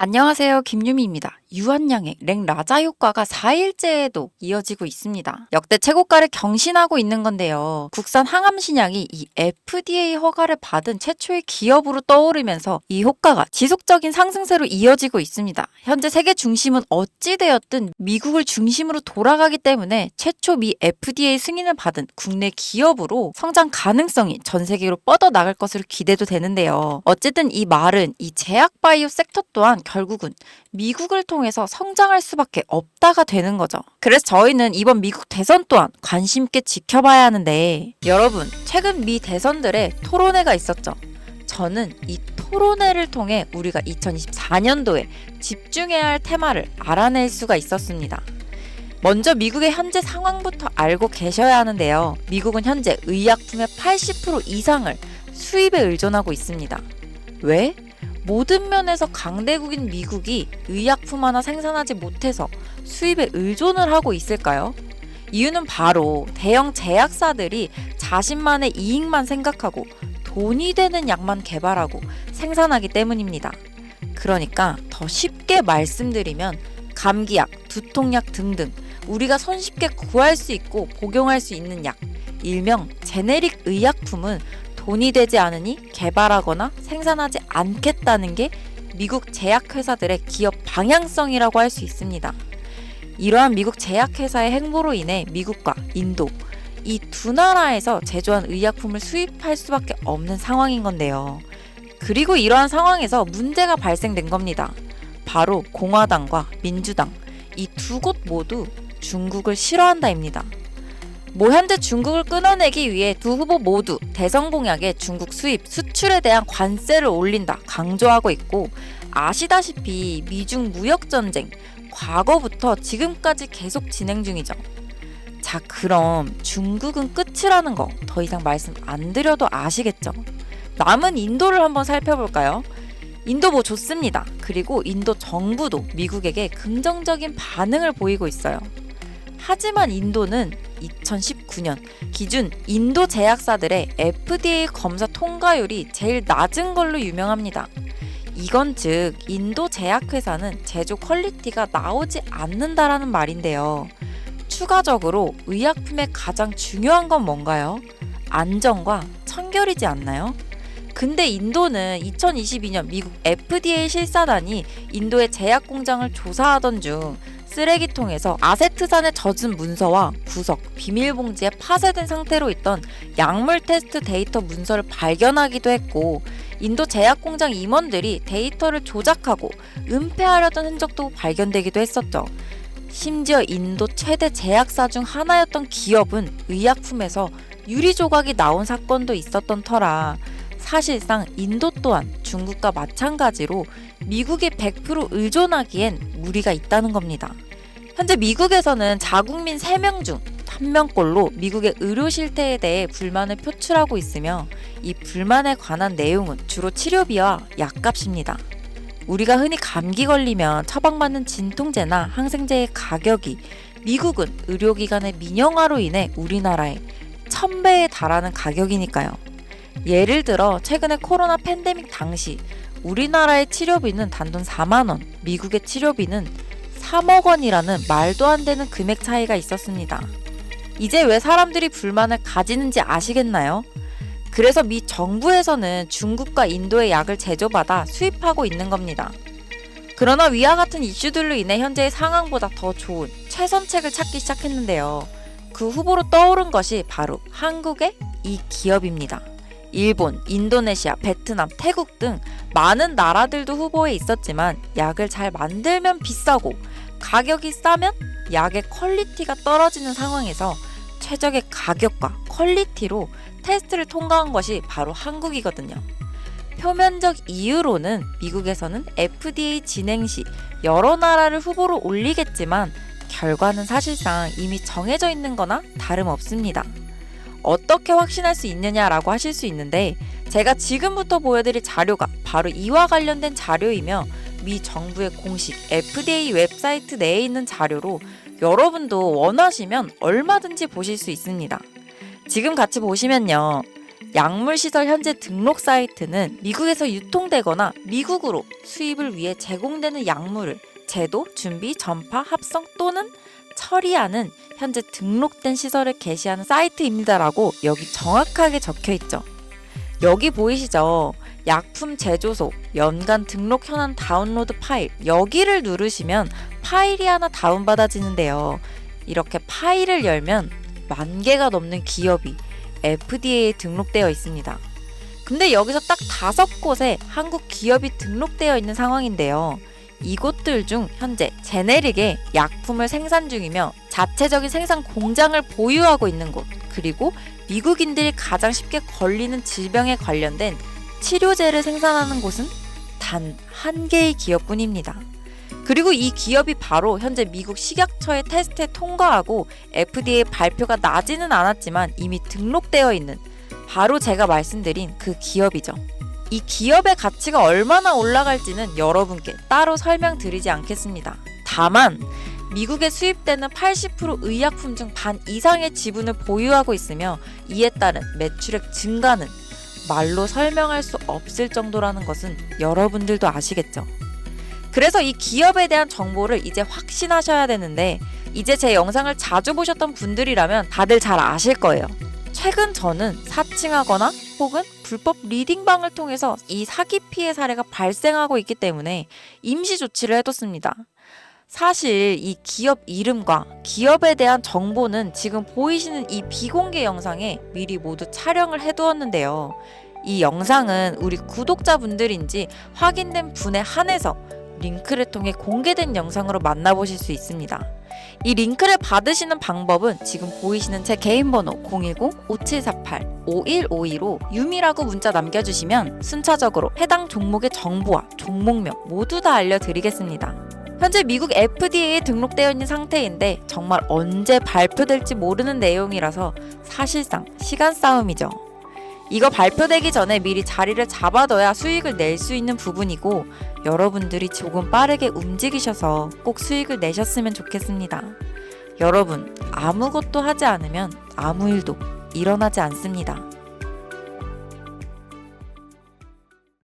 안녕하세요. 김유미입니다. 유한양의 랭라자 효과가 4일째에도 이어지고 있습니다. 역대 최고가를 경신하고 있는 건데요. 국산 항암 신약이 이 FDA 허가를 받은 최초의 기업으로 떠오르면서 이 효과가 지속적인 상승세로 이어지고 있습니다. 현재 세계 중심은 어찌되었든 미국을 중심으로 돌아가기 때문에 최초 미 FDA 승인을 받은 국내 기업으로 성장 가능성이 전 세계로 뻗어나갈 것으로 기대도 되는데요. 어쨌든 이 말은 이 제약바이오 섹터 또한 결국은 미국을 통해서 성장할 수밖에 없다가 되는 거죠. 그래서 저희는 이번 미국 대선 또한 관심 있게 지켜봐야 하는데, 여러분 최근 미 대선들의 토론회가 있었죠. 저는 이 토론회를 통해 우리가 2024년도에 집중해야 할 테마를 알아낼 수가 있었습니다. 먼저 미국의 현재 상황부터 알고 계셔야 하는데요. 미국은 현재 의약품의 80% 이상을 수입에 의존하고 있습니다. 왜? 모든 면에서 강대국인 미국이 의약품 하나 생산하지 못해서 수입에 의존을 하고 있을까요? 이유는 바로 대형 제약사들이 자신만의 이익만 생각하고 돈이 되는 약만 개발하고 생산하기 때문입니다. 그러니까 더 쉽게 말씀드리면 감기약, 두통약 등등 우리가 손쉽게 구할 수 있고 복용할 수 있는 약, 일명 제네릭 의약품은 돈이 되지 않으니 개발하거나 생산하지 않겠다는 게 미국 제약회사들의 기업 방향성이라고 할 수 있습니다. 이러한 미국 제약회사의 행보로 인해 미국과 인도, 이 두 나라에서 제조한 의약품을 수입할 수밖에 없는 상황인 건데요. 그리고 이러한 상황에서 문제가 발생된 겁니다. 바로 공화당과 민주당, 이 두 곳 모두 중국을 싫어한다입니다. 현재 중국을 끊어내기 위해 두 후보 모두 대선 공약에 중국 수입, 수출에 대한 관세를 올린다 강조하고 있고, 아시다시피 미중 무역전쟁 과거부터 지금까지 계속 진행 중이죠. 자, 그럼 중국은 끝이라는 거 더 이상 말씀 안 드려도 아시겠죠? 남은 인도를 한번 살펴볼까요? 인도 좋습니다. 그리고 인도 정부도 미국에게 긍정적인 반응을 보이고 있어요. 하지만 인도는 2019년 기준 인도 제약사들의 FDA 검사 통과율이 제일 낮은 걸로 유명합니다. 이건 즉 인도 제약회사는 제조 퀄리티가 나오지 않는다라는 말인데요. 추가적으로 의약품의 가장 중요한 건 뭔가요? 안전과 청결이지 않나요? 근데 인도는 2022년 미국 FDA 실사단이 인도의 제약 공장을 조사하던 중 쓰레기통에서 아세트산에 젖은 문서와 구석, 비닐봉지에 파쇄된 상태로 있던 약물 테스트 데이터 문서를 발견하기도 했고, 인도 제약공장 임원들이 데이터를 조작하고 은폐하려던 흔적도 발견되기도 했었죠. 심지어 인도 최대 제약사 중 하나였던 기업은 의약품에서 유리 조각이 나온 사건도 있었던 터라, 사실상 인도 또한 중국과 마찬가지로 미국에 100% 의존하기엔 무리가 있다는 겁니다. 현재 미국에서는 자국민 3명 중 1명꼴로 미국의 의료 실태에 대해 불만을 표출하고 있으며, 이 불만에 관한 내용은 주로 치료비와 약값입니다. 우리가 흔히 감기 걸리면 처방받는 진통제나 항생제의 가격이 미국은 의료기관의 민영화로 인해 우리나라의 1000배에 달하는 가격이니까요. 예를 들어 최근에 코로나 팬데믹 당시 우리나라의 치료비는 단돈 4만원, 미국의 치료비는 3억 원이라는 말도 안 되는 금액 차이가 있었습니다. 이제 왜 사람들이 불만을 가지는지 아시겠나요? 그래서 미 정부에서는 중국과 인도의 약을 제조받아 수입하고 있는 겁니다. 그러나 위와 같은 이슈들로 인해 현재의 상황보다 더 좋은 최선책을 찾기 시작했는데요. 그 후보로 떠오른 것이 바로 한국의 이 기업입니다. 일본, 인도네시아, 베트남, 태국 등 많은 나라들도 후보에 있었지만 약을 잘 만들면 비싸고 가격이 싸면 약의 퀄리티가 떨어지는 상황에서 최적의 가격과 퀄리티로 테스트를 통과한 것이 바로 한국이거든요. 표면적 이유로는 미국에서는 FDA 진행 시 여러 나라를 후보로 올리겠지만 결과는 사실상 이미 정해져 있는 거나 다름없습니다. 어떻게 확신할 수 있느냐라고 하실 수 있는데, 제가 지금부터 보여드릴 자료가 바로 이와 관련된 자료이며 미 정부의 공식 FDA 웹사이트 내에 있는 자료로 여러분도 원하시면 얼마든지 보실 수 있습니다. 지금 같이 보시면요. 약물시설 현재 등록 사이트는 미국에서 유통되거나 미국으로 수입을 위해 제공되는 약물을 제도, 준비, 전파, 합성 또는 처리하는 현재 등록된 시설을 게시하는 사이트입니다라고 여기 정확하게 적혀있죠. 여기 보이시죠? 약품 제조소, 연간 등록 현황 다운로드 파일, 여기를 누르시면 파일이 하나 다운받아지는데요. 이렇게 파일을 열면 10,000개가 넘는 기업이 FDA에 등록되어 있습니다. 근데 여기서 딱 5곳에 한국 기업이 등록되어 있는 상황인데요. 이곳들 중 현재 제네릭의 약품을 생산 중이며 자체적인 생산 공장을 보유하고 있는 곳, 그리고 미국인들이 가장 쉽게 걸리는 질병에 관련된 치료제를 생산하는 곳은 단 1개의 기업뿐입니다. 그리고 이 기업이 바로 현재 미국 식약처의 테스트에 통과하고 FDA 발표가 나지는 않았지만 이미 등록되어 있는 바로 제가 말씀드린 그 기업이죠. 이 기업의 가치가 얼마나 올라갈지는 여러분께 따로 설명드리지 않겠습니다. 다만 미국에 수입되는 80% 의약품 중 반 이상의 지분을 보유하고 있으며 이에 따른 매출액 증가는 말로 설명할 수 없을 정도라는 것은 여러분들도 아시겠죠? 그래서 이 기업에 대한 정보를 이제 확신하셔야 되는데 이제 제 영상을 자주 보셨던 분들이라면 다들 잘 아실 거예요. 최근 저는 사칭하거나 혹은 불법 리딩방을 통해서 이 사기 피해 사례가 발생하고 있기 때문에 임시 조치를 해뒀습니다. 사실 이 기업 이름과 기업에 대한 정보는 지금 보이시는 이 비공개 영상에 미리 모두 촬영을 해두었는데요. 이 영상은 우리 구독자분들인지 확인된 분에 한해서 링크를 통해 공개된 영상으로 만나보실 수 있습니다. 이 링크를 받으시는 방법은 지금 보이시는 제 개인 번호 010-5748-5152로 유미라고 문자 남겨주시면 순차적으로 해당 종목의 정보와 종목명 모두 다 알려드리겠습니다. 현재 미국 FDA에 등록되어 있는 상태인데 정말 언제 발표될지 모르는 내용이라서 사실상 시간 싸움이죠. 이거 발표되기 전에 미리 자리를 잡아둬야 수익을 낼 수 있는 부분이고 여러분들이 조금 빠르게 움직이셔서 꼭 수익을 내셨으면 좋겠습니다. 여러분, 아무것도 하지 않으면 아무 일도 일어나지 않습니다.